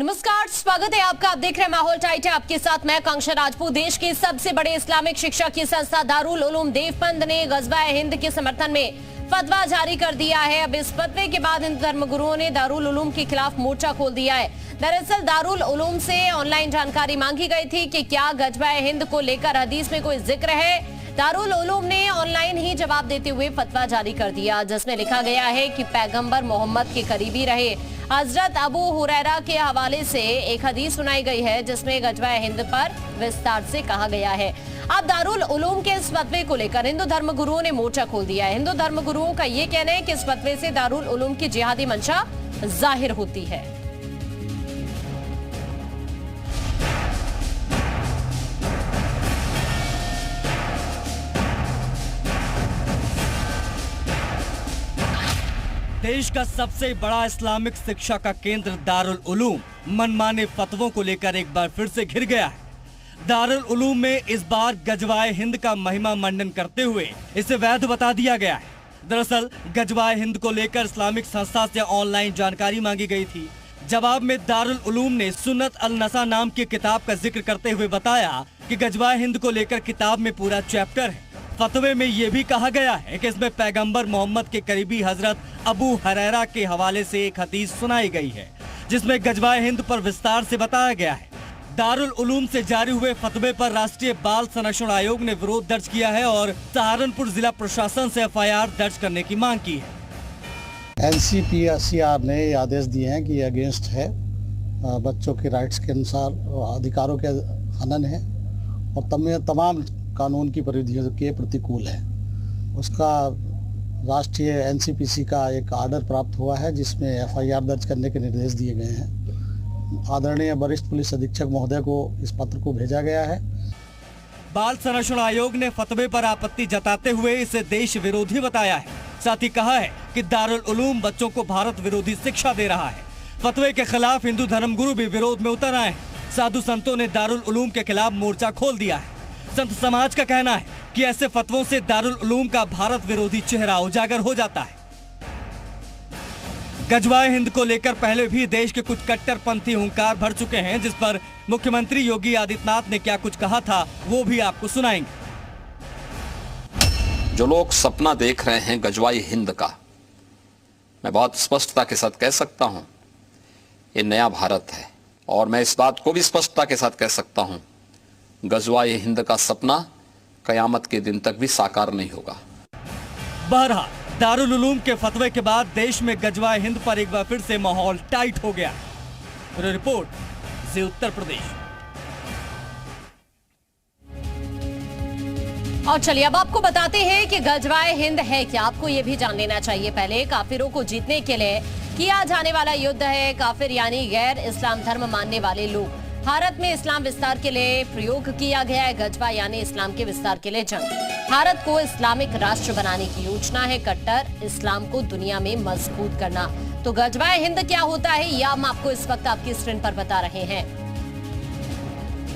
नमस्कार, स्वागत है आपका। आप देख रहे हैं माहौल टाइट है, आपके साथ मैं कांक्षा राजपूत। देश की सबसे बड़े इस्लामिक शिक्षा की संस्था दारुल उलूम देवबंद ने गजवा-ए हिंद के समर्थन में फतवा जारी कर दिया है। अब इस फतवे के बाद हिंदू धर्मगुरुओं ने दारुल उलूम के खिलाफ मोर्चा खोल दिया है। दरअसल दारुल उलूम से ऑनलाइन जानकारी मांगी गई थी कि क्या गजवा-ए हिंद को लेकर हदीस में कोई जिक्र है। दारुल उलूम ने ऑनलाइन ही जवाब देते हुए फतवा जारी कर दिया, जिसमें लिखा गया है कि पैगंबर मोहम्मद के करीबी रहे हजरत अबू हुरैरा के हवाले से एक हदीस सुनाई गई है, जिसमें गजवा हिंद पर विस्तार से कहा गया है। अब दारुल उलूम के इस फतवे को लेकर हिंदू धर्मगुरुओं ने मोर्चा खोल दिया है। हिंदू धर्मगुरुओं का ये कहना है कि इस फतवे से दारुल उलूम की जिहादी मंशा जाहिर होती है। देश का सबसे बड़ा इस्लामिक शिक्षा का केंद्र दारुल उलूम मनमाने फतवों को लेकर एक बार फिर से घिर गया है। दारुल उलूम में इस बार गजवाए हिंद का महिमा मंडन करते हुए इसे वैध बता दिया गया है। दरअसल गजवाए हिंद को लेकर इस्लामिक संस्था से ऑनलाइन जानकारी मांगी गई थी। जवाब में दारुल उलूम ने सुन्नत अल नसा नाम की किताब का जिक्र करते हुए बताया कि गजवाए हिंद को लेकर किताब में पूरा चैप्टर है। फतवे में ये भी कहा गया है कि इसमें पैगंबर मोहम्मद के करीबी हजरत अबू हुरैरा के हवाले से एक हदीस सुनाई गई है, जिसमें गजवाए हिंद पर विस्तार से बताया गया है। दारुल उलूम से जारी हुए फतवे पर राष्ट्रीय बाल संरक्षण आयोग ने विरोध दर्ज किया है और सहारनपुर जिला प्रशासन से FIR दर्ज करने की मांग की है। NCPCR ने ये आदेश दिए हैं कि ये अगेंस्ट है, बच्चों के राइट्स के अनुसार अधिकारों के हनन है और तमाम कानून की परिधियों के प्रतिकूल है। उसका राष्ट्रीय NCPC का एक आर्डर प्राप्त हुआ है, जिसमें FIR दर्ज करने के निर्देश दिए गए हैं। आदरणीय वरिष्ठ पुलिस अधीक्षक महोदय को इस पत्र को भेजा गया है। बाल संरक्षण आयोग ने फतवे पर आपत्ति जताते हुए इसे देश विरोधी बताया है। साथ ही कहा है कि दारुल उलूम बच्चों को भारत विरोधी शिक्षा दे रहा है। फतवे के खिलाफ हिंदू धर्मगुरु भी विरोध में उतर आए हैं। साधु संतों ने दारुल उलूम के खिलाफ मोर्चा खोल दिया है। संत समाज का कहना है कि ऐसे फतवों से दारुल उलूम का भारत विरोधी चेहरा उजागर हो जाता है। गजवाए हिंद को लेकर पहले भी देश के कुछ कट्टरपंथी हुंकार भर चुके हैं, जिस पर मुख्यमंत्री योगी आदित्यनाथ ने क्या कुछ कहा था वो भी आपको सुनाएंगे। जो लोग सपना देख रहे हैं गजवाए हिंद का, मैं बहुत स्पष्टता के साथ कह सकता हूं, ये नया भारत है। और मैं इस बात को भी स्पष्टता के साथ कह सकता हूं, गजवा-ए हिंद का सपना कयामत के दिन तक भी साकार नहीं होगा। बहरहाल दारुल उलूम के फतवे के बाद देश में गजवा-ए हिंद पर एक बार फिर से माहौल टाइट हो गया। रिपोर्ट से उत्तर प्रदेश। और चलिए अब आपको बताते हैं कि गजवा-ए हिंद है क्या। आपको ये भी जान लेना चाहिए पहले। काफिरों को जीतने के लिए किया जाने वाला युद्ध है। काफिर यानी गैर इस्लाम धर्म मानने वाले लोग। भारत में इस्लाम विस्तार के लिए प्रयोग किया गया है। गजवा यानी इस्लाम के विस्तार के लिए जंग। भारत को इस्लामिक राष्ट्र बनाने की योजना है। कट्टर इस्लाम को दुनिया में मजबूत करना। तो गजवा हिंद क्या होता है, यह हम आपको इस वक्त आपकी स्क्रीन पर बता रहे हैं।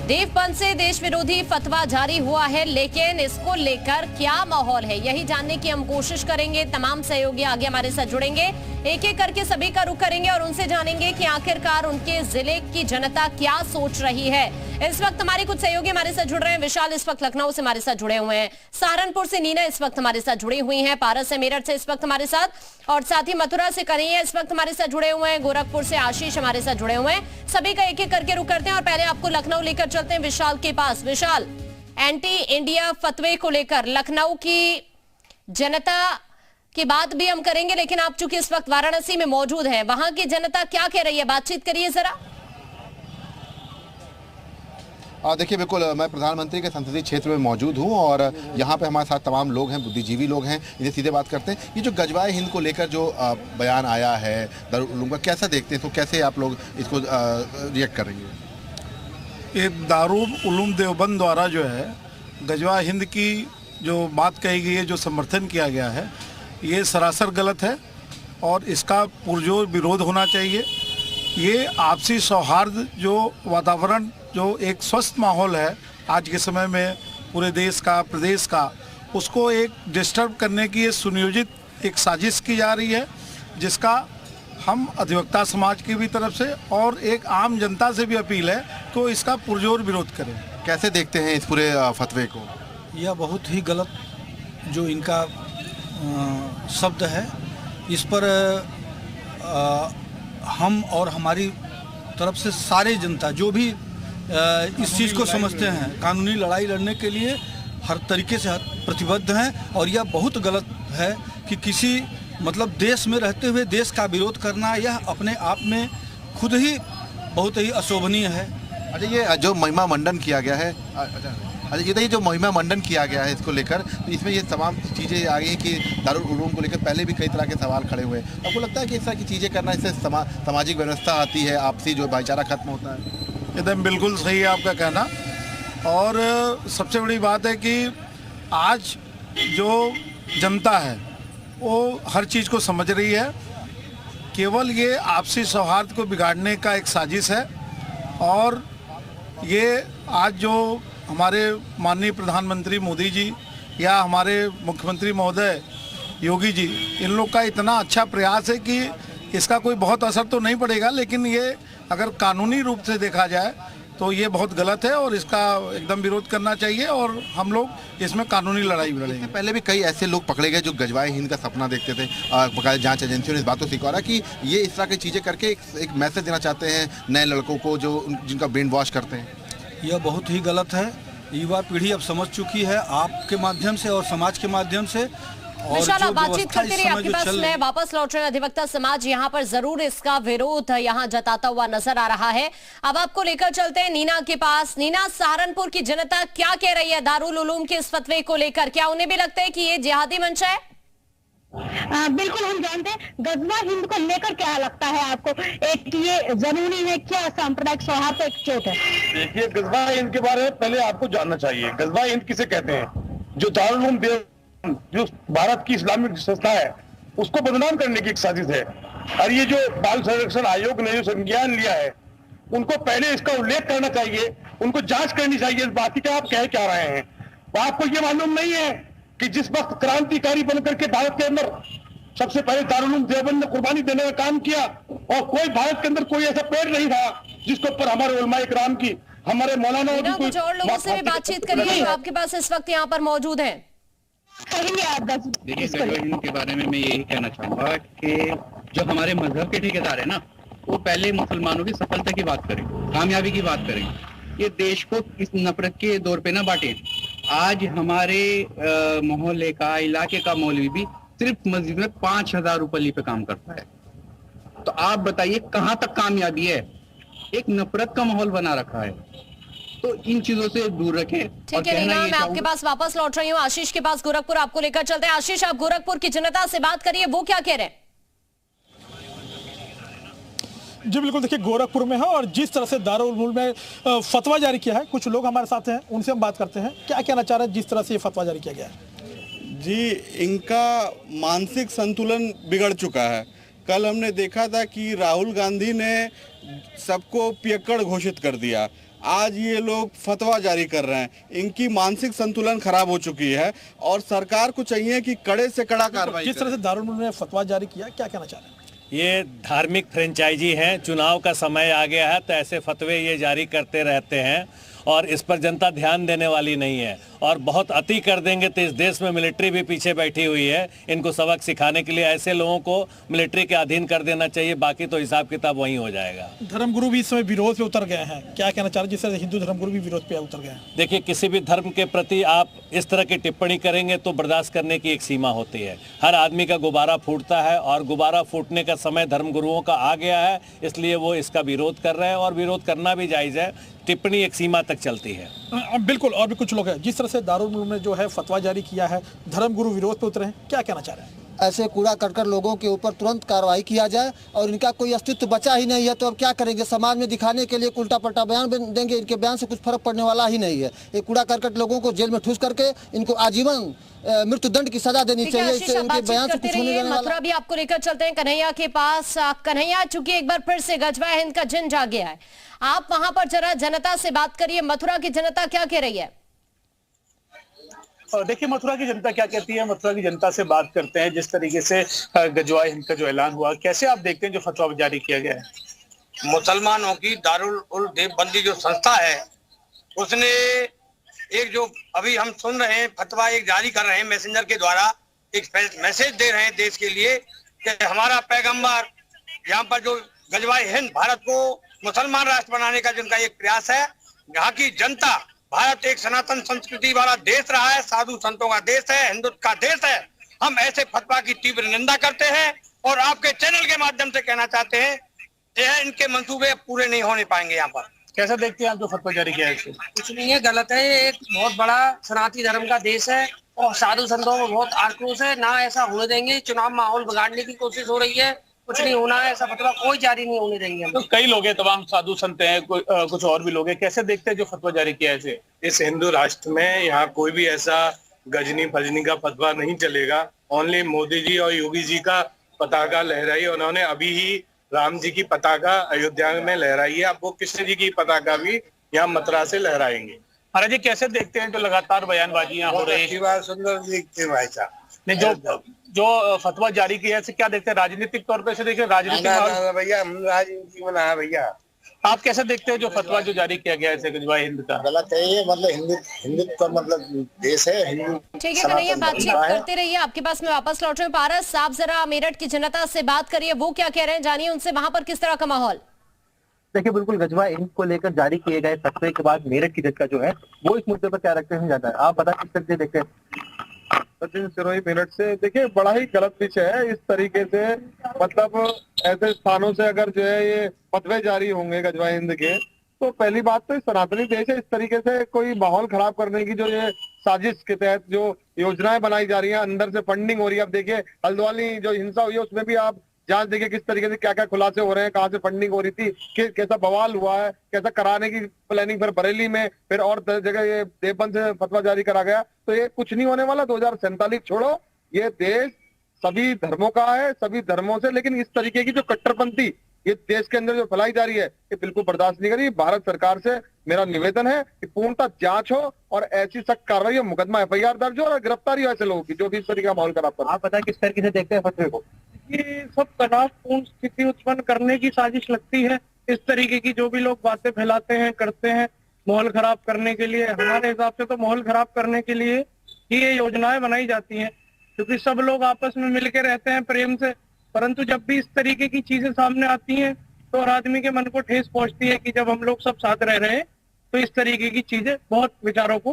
देवबंद से देश विरोधी फतवा जारी हुआ है, लेकिन इसको लेकर क्या माहौल है, यही जानने की हम कोशिश करेंगे। तमाम सहयोगी आगे हमारे साथ जुड़ेंगे, एक एक करके सभी का रुख करेंगे और उनसे जानेंगे कि आखिरकार उनके जिले की जनता क्या सोच रही है। इस वक्त हमारे कुछ सहयोगी हमारे साथ जुड़ रहे हैं। विशाल इस वक्त लखनऊ से हमारे साथ जुड़े हुए हैं। सहारनपुर से नीना इस वक्त हमारे साथ जुड़ी हुई हैं। पारस से मेरठ से इस वक्त हमारे साथ, और साथ ही मथुरा से कन्हैया इस वक्त हमारे साथ जुड़े हुए हैं। गोरखपुर से आशीष हमारे साथ जुड़े हुए हैं। सभी का एक एक करके रुख करते हैं और पहले आपको लखनऊ लेकर चलते हैं विशाल के पास। विशाल, एंटी इंडिया फतवे को लेकर लखनऊ की जनता की बात भी हम करेंगे, लेकिन आप चूंकि इस वक्त वाराणसी में मौजूद हैं, वहां की जनता क्या कह रही है, बातचीत करिए जरा। देखिए, बिल्कुल मैं प्रधानमंत्री के संसदीय क्षेत्र में मौजूद हूं और यहां पे हमारे साथ तमाम लोग हैं, बुद्धिजीवी लोग हैं। इन्हें सीधे बात करते हैं। ये जो गजवाए हिंद को लेकर जो बयान आया है दारुल उलूम का, कैसा देखते हैं, तो कैसे आप लोग इसको रिएक्ट करेंगे? ये दारुल उलूम देवबंद द्वारा जो है गजवा हिंद की जो बात कही गई है, जो समर्थन किया गया है, ये सरासर गलत है और इसका पुरजोर विरोध होना चाहिए। ये आपसी सौहार्द जो वातावरण, जो एक स्वस्थ माहौल है आज के समय में पूरे देश का, प्रदेश का, उसको एक डिस्टर्ब करने की ये सुनियोजित एक साजिश की जा रही है, जिसका हम अधिवक्ता समाज की भी तरफ से और एक आम जनता से भी अपील है तो इसका पुरजोर विरोध करें। कैसे देखते हैं इस पूरे फतवे को? यह बहुत ही गलत जो इनका शब्द है, इस पर हम और हमारी तरफ से सारे जनता जो भी इस चीज़ को समझते हैं, कानूनी लड़ाई लड़ने के लिए हर तरीके से प्रतिबद्ध हैं। और यह बहुत गलत है कि किसी मतलब देश में रहते हुए देश का विरोध करना, यह अपने आप में खुद ही बहुत ही अशोभनीय है। अच्छा, ये जो महिमा मंडन किया गया है, अच्छा ये जो महिमा मंडन किया गया है इसको लेकर, तो इसमें ये तमाम चीज़ें आ गई हैं कि दारुल उलूम को लेकर पहले भी कई तरह के सवाल खड़े हुए हैं। आपको लगता है कि इस तरह की चीज़ें करना, इससे सामाजिक व्यवस्था आती है, आपसी जो भाईचारा खत्म होता है? एकदम बिल्कुल सही है आपका कहना। और सबसे बड़ी बात है कि आज जो जनता है वो हर चीज़ को समझ रही है, केवल ये आपसी सौहार्द को बिगाड़ने का एक साजिश है। और ये आज जो हमारे माननीय प्रधानमंत्री मोदी जी या हमारे मुख्यमंत्री महोदय योगी जी, इन लोग का इतना अच्छा प्रयास है कि इसका कोई बहुत असर तो नहीं पड़ेगा, लेकिन ये अगर कानूनी रूप से देखा जाए तो ये बहुत गलत है और इसका एकदम विरोध करना चाहिए और हम लोग इसमें कानूनी लड़ाई भी लड़ेंगे। पहले भी कई ऐसे लोग पकड़े गए जो गजवाए हिंद का सपना देखते थे। बकायदा जांच एजेंसियों ने इस बात को स्वीकारा कि ये इस तरह की चीज़ें करके एक मैसेज देना चाहते हैं नए लड़कों को जो जिनका ब्रेन वॉश करते हैं। यह बहुत ही गलत है। युवा पीढ़ी अब समझ चुकी है आपके माध्यम से और समाज के माध्यम से। विशाल, आप बातचीत करते रहिए, आपके पास मैं वापस लौट रहे हैं। अधिवक्ता समाज यहाँ पर जरूर इसका विरोध यहाँ जताता हुआ नजर आ रहा है। अब आपको लेकर चलते हैं नीना के पास। नीना, सहारनपुर की जनता क्या कह रही है दारुल उलूम के इस फतवे को लेकर? क्या उन्हें भी लगता है कि ये जिहादी मंशा है? बिल्कुल, हम जानते हैं। गजवा हिंद को लेकर क्या लगता है आपको? एक ये जरूरी है क्या? सांप्रदायिक सौहार्द एक चोट है। देखिए, गजवा हिंद के बारे में पहले आपको जानना चाहिए। गजवा हिंद किसे कहते हैं? जो दारुल उलूम जो भारत की इस्लामिक संस्था है उसको बदनाम करने की एक साजिश है। और ये जो बाल संरक्षण आयोग ने जो संज्ञान लिया है, उनको पहले इसका उल्लेख करना चाहिए, उनको जांच करनी चाहिए इस बात की कि आप कह क्या रहे हैं। तो आपको ये मालूम नहीं है कि जिस वक्त क्रांतिकारी बनकर के भारत के अंदर सबसे पहले दारुल उलूम देवबंद ने कुर्बानी देने का काम किया, और कोई भारत के अंदर कोई ऐसा पेड़ नहीं था जिसके ऊपर हमारे उलमा इकराम की, हमारे मौलाना कुछ और लोगों से भी बातचीत करिए जो आपके पास इस वक्त यहाँ पर मौजूद है। देखिए, गजवा के बारे में मैं यही कहना चाहूंगा कि जो हमारे मजहब के ठेकेदार है ना, वो पहले मुसलमानों की सफलता की बात करें, कामयाबी की बात करें। ये देश को इस नफरत के दौर पे ना बांटे। आज हमारे मोहल्ले का, इलाके का मौलवी भी सिर्फ मस्जिद में 5,000 रुपये पे काम करता है। तो आप बताइए कहाँ तक कामयाबी है? एक नफरत का माहौल बना रखा है। तो इन चीजों से दूर रखें। ठीक है नीना, मैं आपके पास वापस लौट रही हूँ। आशीष के पास गोरखपुर आपको लेकर चलते हैं। आशीष, आप गोरखपुर की जनता से बात करिए, वो क्या कह रहे हैं? जी बिल्कुल, देखिए गोरखपुर में है और जिस तरह से दारुल उलूम में फतवा जारी किया है, कुछ लोग हमारे साथ हैं, उनसे हम बात करते हैं। क्या कहना चाह रहे हैं जिस तरह से ये फतवा जारी किया गया है? जी, इनका मानसिक संतुलन बिगड़ चुका है। कल हमने देखा था कि राहुल गांधी ने सबको पियक्कड़ घोषित कर दिया, आज ये लोग फतवा जारी कर रहे हैं। इनकी मानसिक संतुलन खराब हो चुकी है और सरकार को चाहिए कि कड़े से कड़ा कार्रवाई। जिस तरह से दारुल उलूम ने फतवा जारी किया, क्या कहना चाह रहे हैं? ये धार्मिक फ्रेंचाइजी हैं, चुनाव का समय आ गया है तो ऐसे फतवे ये जारी करते रहते हैं और इस पर जनता ध्यान देने वाली नहीं है। और बहुत अति कर देंगे तो इस देश में मिलिट्री भी पीछे बैठी हुई है इनको सबक सिखाने के लिए। ऐसे लोगों को मिलिट्री के अधीन कर देना चाहिए, बाकी तो हिसाब किताब वहीं हो जाएगा। धर्मगुरु भी इस समय विरोध पे उतर गए हैं, क्या कहना चाह रहे हैं जिस तरह हिंदू धर्मगुरु भी विरोध पे उतर गए हैं? देखिए, किसी भी धर्म के प्रति आप इस तरह की टिप्पणी करेंगे तो बर्दाश्त करने की एक सीमा होती है। हर आदमी का गुब्बारा फूटता है और गुब्बारा फूटने का समय धर्मगुरुओं का आ गया है, इसलिए वो इसका विरोध कर रहे हैं और विरोध करना भी जायज़ है। टिप्पणी एक सीमा तक चलती है। बिल्कुल, और भी कुछ लोग हैं। जिस तरह से दारुल उलूम ने जो है फतवा जारी किया है, धर्मगुरु विरोध पे उतरे हैं, क्या कहना चाह रहे हैं? ऐसे कूड़ा करकर लोगों के ऊपर तुरंत कार्रवाई किया जाए और इनका कोई अस्तित्व बचा ही नहीं है तो अब क्या करेंगे? समाज में दिखाने के लिए उल्टा पलटा बयान देंगे, इनके बयान से कुछ फर्क पड़ने वाला ही नहीं है। ये कूड़ा करकट लोगों को जेल में ठूस करके इनको आजीवन मृत्युदंड की सजा देनी चाहिए। इससे इनके बयान से कुछ होने वाला। मथुरा भी आपको लेकर चलते हैं कन्हैया के पास। कन्हैया, चूंकि एक बार फिर से गजवा हिंद का जिन जाग गया है, आप वहां पर जरा जनता से बात करिए। मथुरा की जनता क्या कह रही है? देखिए मथुरा की जनता क्या कहती है, मथुरा की जनता से बात करते हैं। जिस तरीके से गजवाए हिंद का जो ऐलान हुआ, कैसे आप देखते हैं जो फतवा जारी किया गया है? मुसलमानों की दारुल उल देवबंदी जो संस्था है, उसने एक जो अभी हम सुन रहे हैं फतवा एक जारी कर रहे हैं, मैसेंजर के द्वारा एक मैसेज दे रहे हैं देश के लिए कि हमारा पैगंबर यहाँ पर जो गजवाए हिंद भारत को मुसलमान राष्ट्र बनाने का जिनका एक प्रयास है, यहाँ की जनता, भारत एक सनातन संस्कृति वाला देश रहा है, साधु संतों का देश है, हिंदुत्व का देश है। हम ऐसे फतवा की तीव्र निंदा करते हैं और आपके चैनल के माध्यम से कहना चाहते हैं यह इनके मंसूबे पूरे नहीं होने पाएंगे। यहाँ पर कैसा देखते हैं आप जो फतवा जारी किया है? कुछ नहीं है, गलत है। ये एक बहुत बड़ा सनातनी धर्म का देश है और साधु संतों में बहुत आक्रोश है। ना ऐसा होने देंगे, चुनाव माहौल बिगाड़ने की कोशिश हो रही है, कुछ नहीं होना है, ऐसा फतवा कोई जारी नहीं होने देंगे हम। तो कई लोग हैं, तमाम साधु संत हैं, कुछ और भी लोग हैं, कैसे देखते हैं जो फतवा जारी किया है? इस हिंदू राष्ट्र में यहाँ कोई भी ऐसा गजनी फजनी का फतवा नहीं चलेगा। ओनली मोदी जी और योगी जी का पताका लहराई, उन्होंने अभी ही राम जी की पताका अयोध्या में लहराई है, अब वो कृष्ण जी की पताका भी यहाँ मथुरा से लहराएंगे। महाराज जी कैसे देखते हैं जो लगातार बयानबाजियां हो रही है? सुंदर देखते हैं भाई साहब। नहीं, जो फतवा जारी किया है क्या देखते हैं राजनीतिक तौर पर? देखिए राजनीतिक भैया, हम राजनीति में ना भैया। आप कैसे देखते हैं जो फतवा जो जारी किया गया है गजवाए हिंद का? गलत है ये, मतलब हिंदुत्व मतलब देश है हिंदू। ठीक है कन्हैया, बातचीत करते रहिए, आपके पास मैं वापस लौट रही हूँ। पारस, आप जरा मेरठ की जनता से बात करिए, वो क्या कह रहे हैं, जानिए उनसे वहां पर किस तरह का माहौल। देखिए बिल्कुल गजवाए हिंद को लेकर जारी किए गए फतवे के बाद मेरठ की जनता जो है वो इस मुद्दे पर क्या रखते हैं जाता है, आप बता किस तरीके देखते हैं? सचिन सिरोही मेरठ से। देखिए बड़ा ही गलत विषय है इस तरीके से, मतलब ऐसे स्थानों से अगर जो है ये फतवे जारी होंगे गजवाए हिंद के, तो पहली बात तो सनातनी देश है, इस तरीके से कोई माहौल खराब करने की जो ये साजिश के तहत जो योजनाएं बनाई जा रही हैं, अंदर से फंडिंग हो रही है। अब देखिए हल्द्वानी जो हिंसा हुई है उसमें भी आप जांच देखिए किस तरीके से क्या क्या खुलासे हो रहे हैं, कहाँ से फंडिंग हो रही थी, कैसा बवाल हुआ है, कैसा कराने की प्लानिंग, फिर बरेली में, फिर और जगह ये देवबंद से फतवा जारी करा गया। तो ये कुछ नहीं होने वाला। 2047 छोड़ो, ये देश सभी धर्मों का है, सभी धर्मों से, लेकिन इस तरीके की जो कट्टरपंथी ये देश के अंदर जो फैलाई जा रही है ये बिल्कुल बर्दाश्त नहीं करी। भारत सरकार से मेरा निवेदन है कि पूर्णतः जांच हो और ऐसी सख्त कार्रवाई हो, मुकदमा FIR दर्ज हो और गिरफ्तारी हो ऐसे लोगों की जो भी इस तरीके का माहौल खराब कर। आप बताएं किस तरीके से देखते हैं फतवे को? ये सब तनावपूर्ण स्थिति उत्पन्न करने की साजिश लगती है। इस तरीके की जो भी लोग बातें फैलाते हैं, करते हैं, माहौल खराब करने के लिए, हमारे हिसाब से तो माहौल खराब करने के लिए ही ये योजनाएं बनाई जाती हैं, क्योंकि सब लोग आपस में मिलके रहते हैं प्रेम से। परंतु जब भी इस तरीके की चीजें सामने आती हैं तो हर आदमी के मन को ठेस पहुंचती है कि जब हम लोग सब साथ रह रहे हैं तो इस तरीके की चीजें बहुत विचारों को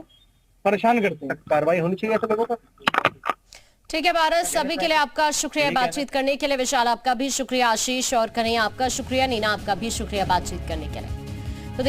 परेशान करती हैं। कार्रवाई होनी चाहिए ऐसे लोगों पर। ठीक है भारत, सभी के लिए आपका शुक्रिया बातचीत करने के लिए। विशाल आपका भी शुक्रिया, आशीष और कन्हैया आपका शुक्रिया, नीना आपका भी शुक्रिया बातचीत करने के लिए।